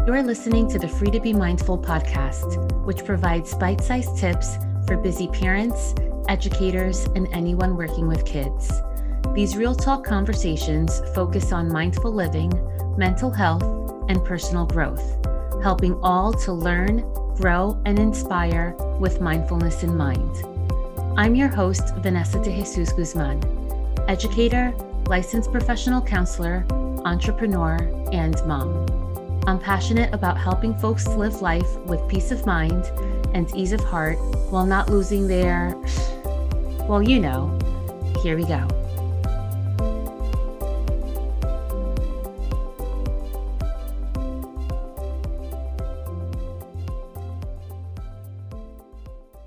You're listening to the Free to Be Mindful podcast, which provides bite-sized tips for busy parents, educators, and anyone working with kids. These real talk conversations focus on mindful living, mental health, and personal growth, helping all to learn, grow, and inspire with mindfulness in mind. I'm your host, Vanessa de Jesus Guzman, educator, licensed professional counselor, entrepreneur, and mom. I'm passionate about helping folks live life with peace of mind and ease of heart while not losing their, well, you know, here we go.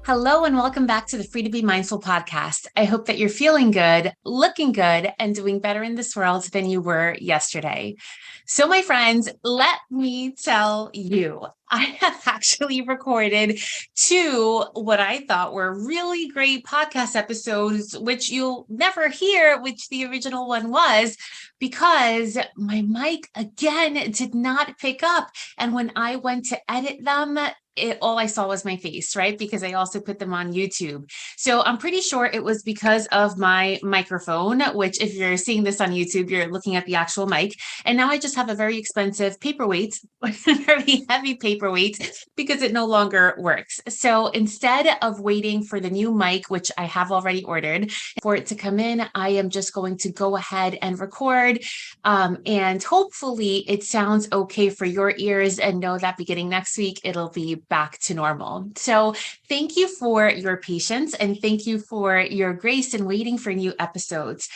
Hello and welcome back to the Free to Be Mindful podcast. I hope that you're feeling good, looking good, and doing better in this world than you were yesterday. So my friends, let me tell you, I have actually recorded two what I thought were really great podcast episodes, which you'll never hear, which the original one was, because my mic again did not pick up. And when I went to edit them, all I saw was my face, right? Because I also put them on YouTube. So I'm pretty sure it was because of my microphone, which if you're seeing this on YouTube, you're looking at the actual mic. And now I just have a very expensive paperweight, very heavy paperweight, because it no longer works. So instead of waiting for the new mic, which I have already ordered, for it to come in, I am just going to go ahead and record. And hopefully it sounds okay for your ears, and know that beginning next week, it'll be back to normal. So thank you for your patience and thank you for your grace in waiting for new episodes.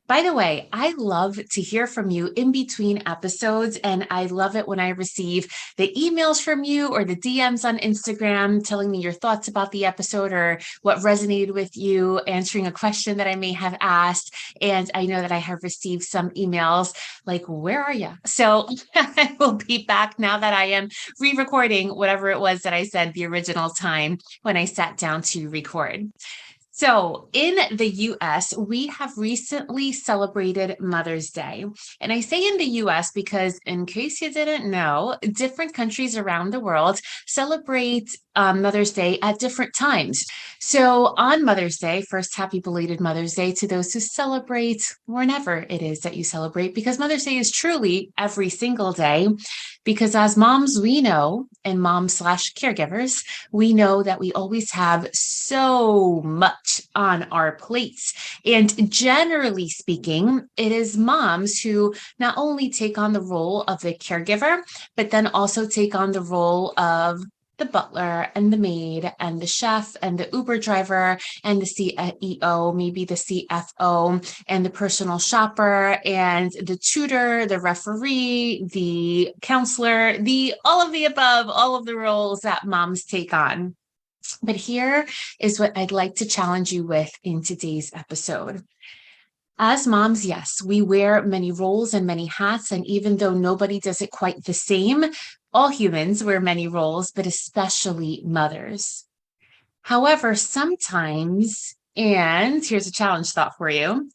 By the way, I love to hear from you in between episodes, and I love it when I receive the emails from you or the DMs on Instagram telling me your thoughts about the episode or what resonated with you, answering a question that I may have asked. And I know that I have received some emails like, where are you? So I will be back now that I am re-recording whatever it was that I said the original time when I sat down to record. So in the US, we have recently celebrated Mother's Day. And I say in the US because, in case you didn't know, different countries around the world celebrate Mother's Day at different times. So on Mother's Day, first, happy belated Mother's Day to those who celebrate whenever it is that you celebrate, because Mother's Day is truly every single day. Because as moms, we know, and moms/caregivers, we know that we always have so much on our plates. And generally speaking, it is moms who not only take on the role of the caregiver, but then also take on the role of the butler and the maid and the chef and the Uber driver and the CEO, maybe the CFO, and the personal shopper and the tutor, the referee, the counselor, all of the above, all of the roles that moms take on. But here is what I'd like to challenge you with in today's episode. As moms, yes, we wear many roles and many hats, and even though nobody does it quite the same, all humans wear many roles, but especially mothers. However, sometimes, and here's a challenge thought for you,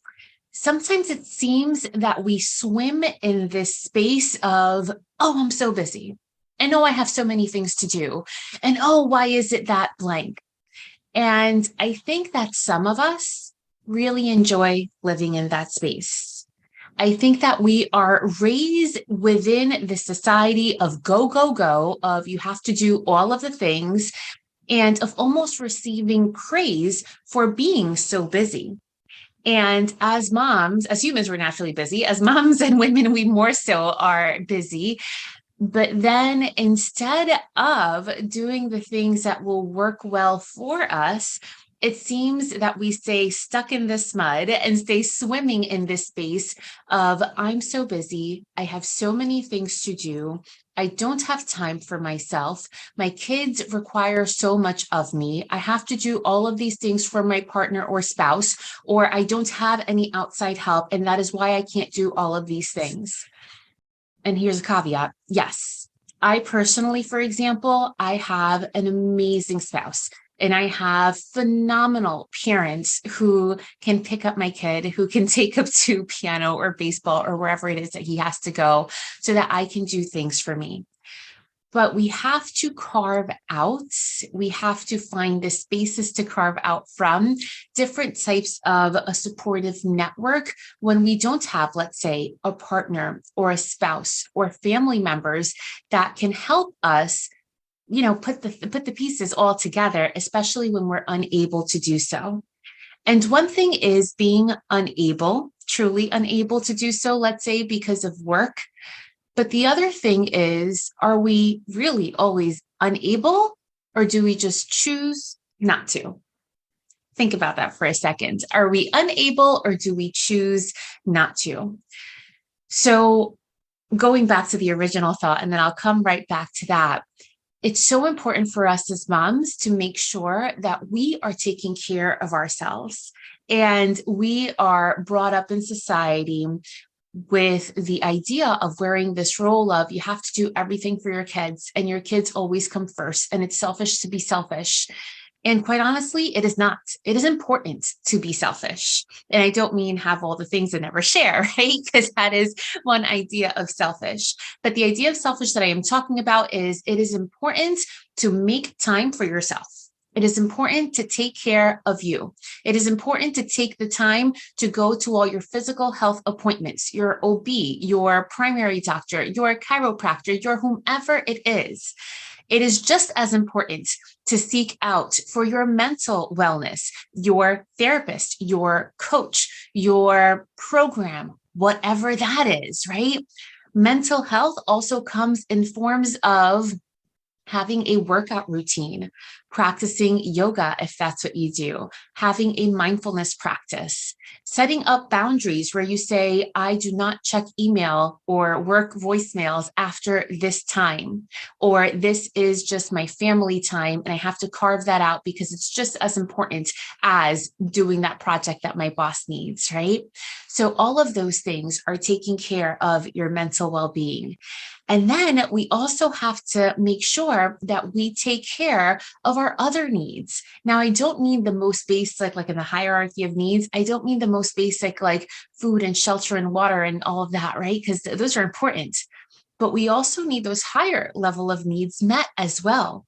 sometimes it seems that we swim in this space of, oh, I'm so busy, and oh, I have so many things to do, and oh, why is it that blank? And I think that some of us really enjoy living in that space. I think that we are raised within the society of go, go, go, of you have to do all of the things, and of almost receiving praise for being so busy. And as moms, as humans, we're naturally busy. As moms and women, we more so are busy. But then instead of doing the things that will work well for us, it seems that we stay stuck in this mud and stay swimming in this space of, I'm so busy. I have so many things to do. I don't have time for myself. My kids require so much of me. I have to do all of these things for my partner or spouse, or I don't have any outside help. And that is why I can't do all of these things. And here's a caveat. Yes, I personally, for example, I have an amazing spouse. And I have phenomenal parents who can pick up my kid, who can take him to piano or baseball or wherever it is that he has to go so that I can do things for me. but we have to we have to find the spaces to carve out from different types of a supportive network when we don't have, let's say, a partner or a spouse or family members that can help us, put the pieces all together, especially when we're unable to do so. And one thing is being truly unable to do so, let's say, because of work. But the other thing is, are we really always unable, or do we just choose not to? Think about that for a second. Are we unable, or do we choose not to? So going back to the original thought, and then I'll come right back to that. It's so important for us as moms to make sure that we are taking care of ourselves. And we are brought up in society with the idea of wearing this role of you have to do everything for your kids, and your kids always come first, and it's selfish to be selfish. And quite honestly, it is not. It is important to be selfish. And I don't mean have all the things and never share, right? Because that is one idea of selfish. But the idea of selfish that I am talking about is it is important to make time for yourself. It is important to take care of you. It is important to take the time to go to all your physical health appointments, your OB, your primary doctor, your chiropractor, your whomever it is. It is just as important to seek out for your mental wellness, your therapist, your coach, your program, whatever that is, right? Mental health also comes in forms of having a workout routine, practicing yoga if that's what you do, having a mindfulness practice, setting up boundaries where you say, I do not check email or work voicemails after this time, or this is just my family time and I have to carve that out because it's just as important as doing that project that my boss needs, right? So all of those things are taking care of your mental well-being. And then we also have to make sure that we take care of our other needs. Now, I don't mean the most basic, like in the hierarchy of needs. I don't mean the most basic, like food and shelter and water and all of that, right? Because those are important. But we also need those higher level of needs met as well.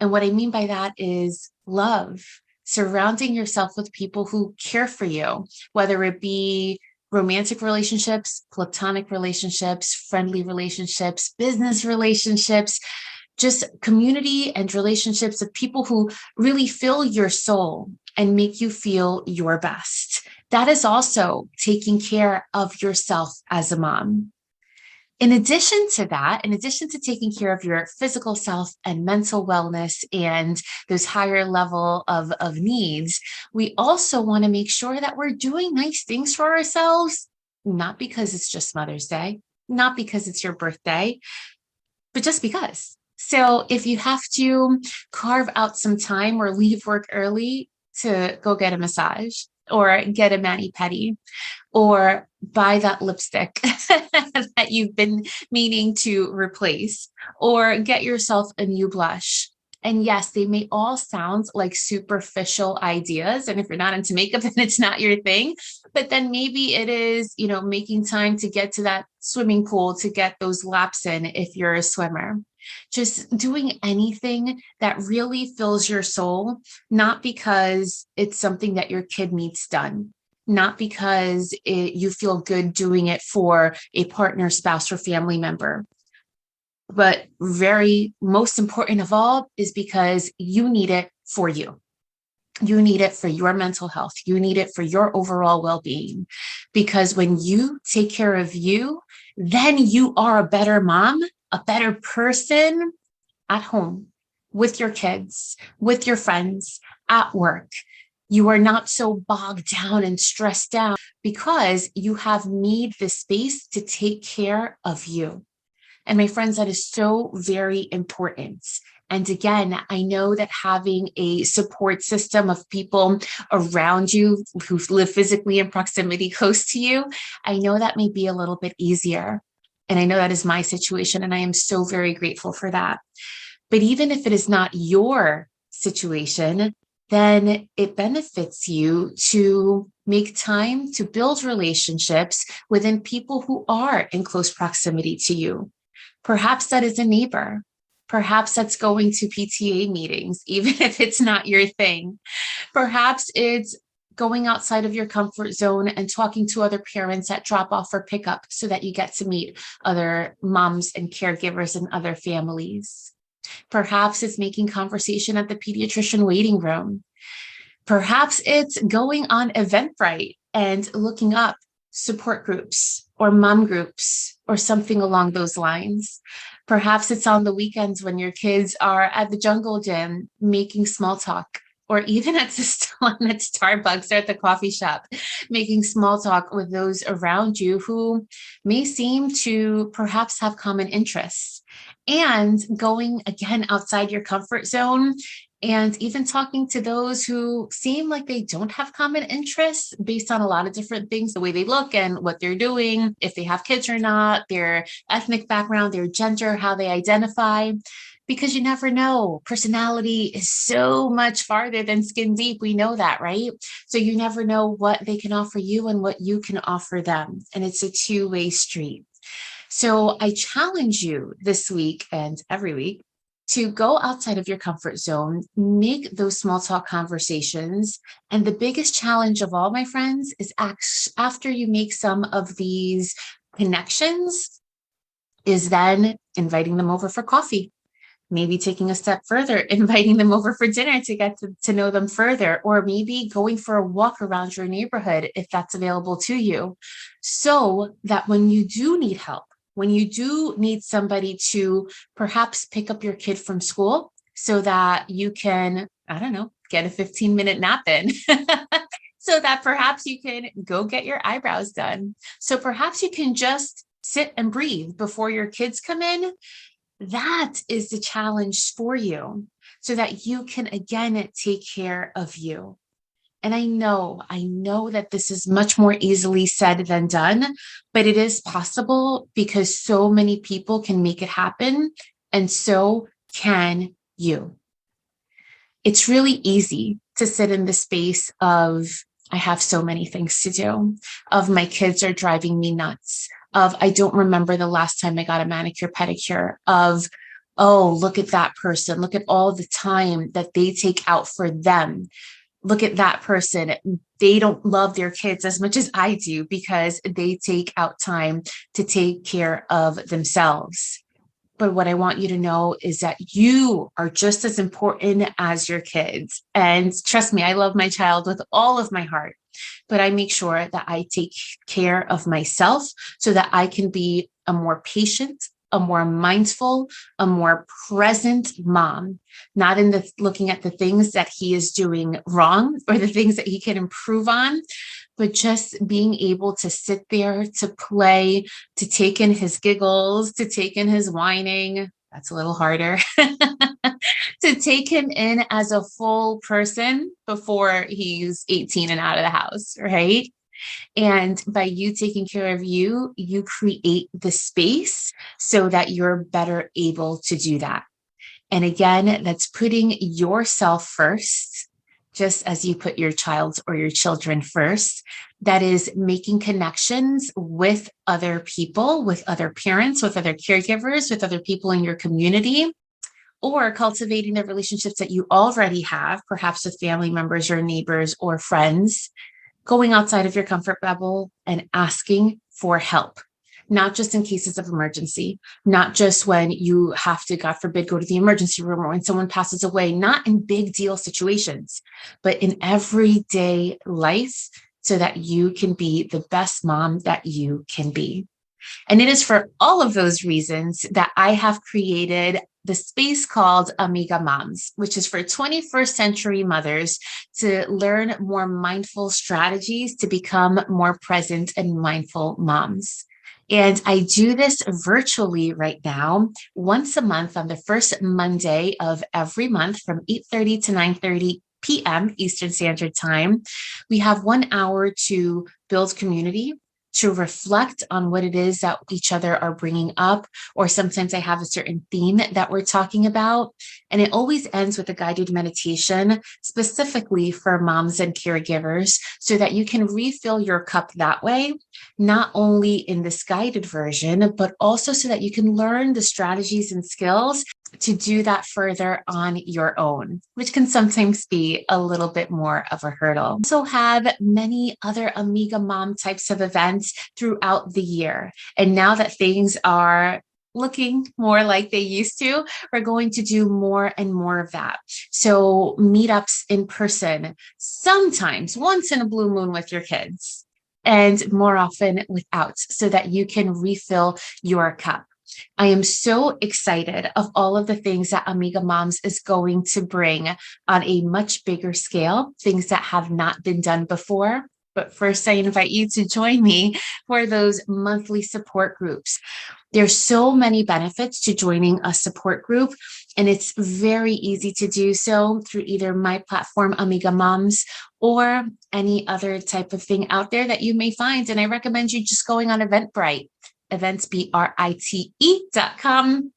And what I mean by that is love, surrounding yourself with people who care for you, whether it be romantic relationships, platonic relationships, friendly relationships, business relationships, just community and relationships of people who really fill your soul and make you feel your best. That is also taking care of yourself as a mom. In addition to that, in addition to taking care of your physical self and mental wellness and those higher level of needs, we also want to make sure that we're doing nice things for ourselves, not because it's just Mother's Day, not because it's your birthday, but just because. So if you have to carve out some time or leave work early to go get a massage or get a mani-pedi, or buy that lipstick that you've been meaning to replace, or get yourself a new blush. And yes, they may all sound like superficial ideas. And if you're not into makeup, then it's not your thing. But then maybe it is, making time to get to that swimming pool to get those laps in if you're a swimmer. Just doing anything that really fills your soul, not because it's something that your kid needs done, not because you feel good doing it for a partner, spouse, or family member. But very most important of all is because you need it for you. You need it for your mental health. You need it for your overall well-being. Because when you take care of you, then you are a better mom, a better person at home, with your kids, with your friends, at work. You are not so bogged down and stressed out because you have made the space to take care of you. And my friends, that is so very important. And again, I know that having a support system of people around you who live physically in proximity close to you, I know that may be a little bit easier. And I know that is my situation, and I am so very grateful for that. But even if it is not your situation, then it benefits you to make time to build relationships within people who are in close proximity to you. Perhaps that is a neighbor. Perhaps that's going to PTA meetings, even if it's not your thing. Perhaps it's going outside of your comfort zone and talking to other parents at drop off or pickup so that you get to meet other moms and caregivers and other families. Perhaps it's making conversation at the pediatrician waiting room. Perhaps it's going on Eventbrite and looking up support groups or mom groups or something along those lines. Perhaps it's on the weekends when your kids are at the jungle gym making small talk, or even at Starbucks or at the coffee shop, making small talk with those around you who may seem to perhaps have common interests. And going again outside your comfort zone and even talking to those who seem like they don't have common interests based on a lot of different things, the way they look and what they're doing, if they have kids or not, their ethnic background, their gender, how they identify, because you never know. Personality is so much farther than skin deep. We know that, right? So you never know what they can offer you and what you can offer them. And it's a two-way street. So I challenge you this week and every week to go outside of your comfort zone, make those small talk conversations. And the biggest challenge of all, my friends, is after you make some of these connections, is then inviting them over for coffee. Maybe taking a step further, inviting them over for dinner to get to know them further, or maybe going for a walk around your neighborhood if that's available to you, so that when you do need help, when you do need somebody to perhaps pick up your kid from school so that you can, I don't know, get a 15-minute nap in, so that perhaps you can go get your eyebrows done. So perhaps you can just sit and breathe before your kids come in. That is the challenge for you, so that you can again take care of you. And I know that this is much more easily said than done, but it is possible because so many people can make it happen, and so can you. It's really easy to sit in the space of, I have so many things to do, of my kids are driving me nuts, of I don't remember the last time I got a manicure pedicure, of, oh, look at that person, look at all the time that they take out for them. Look at that person. They don't love their kids as much as I do because they take out time to take care of themselves. But what I want you to know is that you are just as important as your kids. And trust me, I love my child with all of my heart, but I make sure that I take care of myself so that I can be a more patient, a more mindful, a more present mom, not in the looking at the things that he is doing wrong or the things that he can improve on, but just being able to sit there, to play, to take in his giggles, to take in his whining. That's a little harder. To take him in as a full person before he's 18 and out of the house, right? And by you taking care of you, you create the space so that you're better able to do that. And again, that's putting yourself first, just as you put your child or your children first. That is making connections with other people, with other parents, with other caregivers, with other people in your community, or cultivating the relationships that you already have, perhaps with family members or neighbors or friends, going outside of your comfort bubble and asking for help, not just in cases of emergency, not just when you have to, God forbid, go to the emergency room or when someone passes away, not in big deal situations, but in everyday life so that you can be the best mom that you can be. And it is for all of those reasons that I have created the space called Amiga Moms, which is for 21st century mothers to learn more mindful strategies to become more present and mindful moms. And I do this virtually right now, once a month on the first Monday of every month from 8:30 to 9:30 p.m. Eastern Standard Time. We have 1 hour to build community, to reflect on what it is that each other are bringing up, or sometimes I have a certain theme that we're talking about. And it always ends with a guided meditation specifically for moms and caregivers so that you can refill your cup that way, not only in this guided version, but also so that you can learn the strategies and skills to do that further on your own, which can sometimes be a little bit more of a hurdle. We also have many other Amiga Mom types of events throughout the year. And now that things are looking more like they used to, we're going to do more and more of that. So meetups in person, sometimes once in a blue moon with your kids, and more often without, so that you can refill your cup. I am so excited of all of the things that Amiga Moms is going to bring on a much bigger scale, things that have not been done before. But first, I invite you to join me for those monthly support groups. There's so many benefits to joining a support group, and it's very easy to do so through either my platform, Amiga Moms, or any other type of thing out there that you may find. And I recommend you just going on Eventbrite, eventsbrite.com,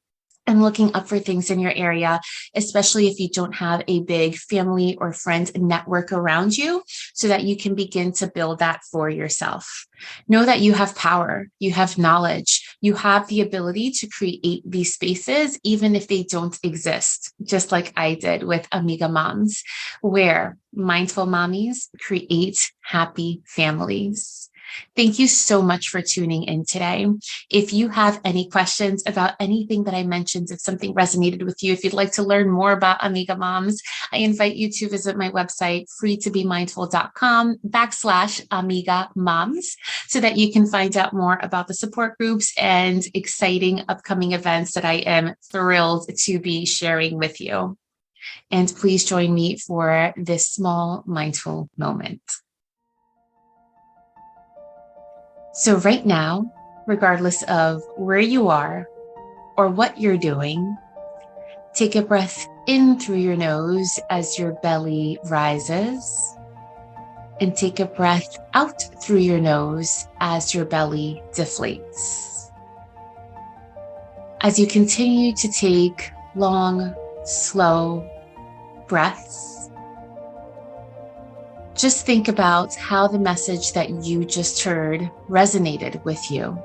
and looking up for things in your area, especially if you don't have a big family or friend network around you, so that you can begin to build that for yourself. Know that you have power, you have knowledge, you have the ability to create these spaces, even if they don't exist, just like I did with Amiga Moms, where mindful mommies create happy families. Thank you so much for tuning in today. If you have any questions about anything that I mentioned, if something resonated with you, if you'd like to learn more about Amiga Moms, I invite you to visit my website, freetobemindful.com/Amiga Moms, so that you can find out more about the support groups and exciting upcoming events that I am thrilled to be sharing with you. And please join me for this small mindful moment. So right now, regardless of where you are or what you're doing, take a breath in through your nose as your belly rises, and take a breath out through your nose as your belly deflates. As you continue to take long, slow breaths, just think about how the message that you just heard resonated with you.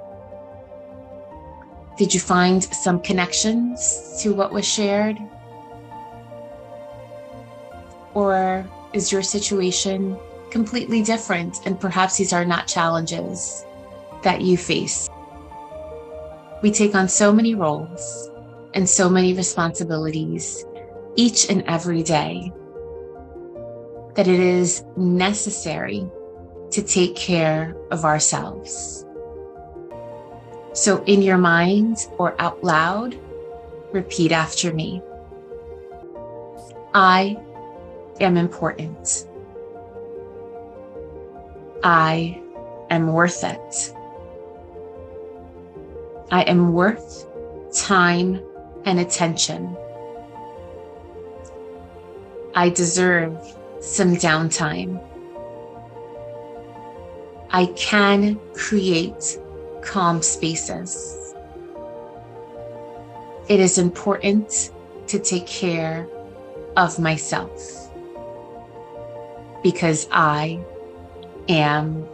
Did you find some connections to what was shared? Or is your situation completely different, and perhaps these are not challenges that you face? We take on so many roles and so many responsibilities each and every day that it is necessary to take care of ourselves. So in your mind or out loud, repeat after me. I am important. I am worth it. I am worth time and attention. I deserve some downtime. I can create calm spaces. It is important to take care of myself because I am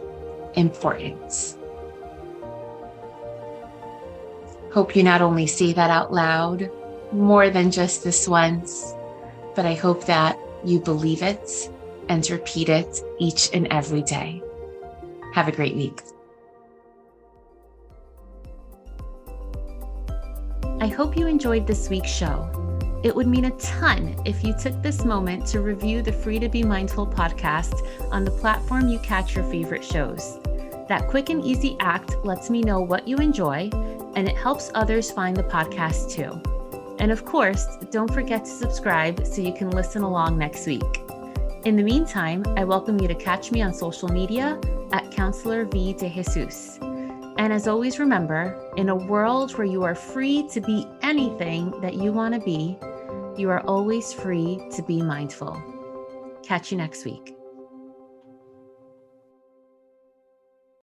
important. Hope you not only say that out loud more than just this once, but I hope that you believe it and repeat it each and every day. Have a great week. I hope you enjoyed this week's show. It would mean a ton if you took this moment to review the Free to Be Mindful podcast on the platform you catch your favorite shows. That quick and easy act lets me know what you enjoy, and it helps others find the podcast too. And of course, don't forget to subscribe so you can listen along next week. In the meantime, I welcome you to catch me on social media at Counselor V de Jesus. And as always, remember, in a world where you are free to be anything that you want to be, you are always free to be mindful. Catch you next week.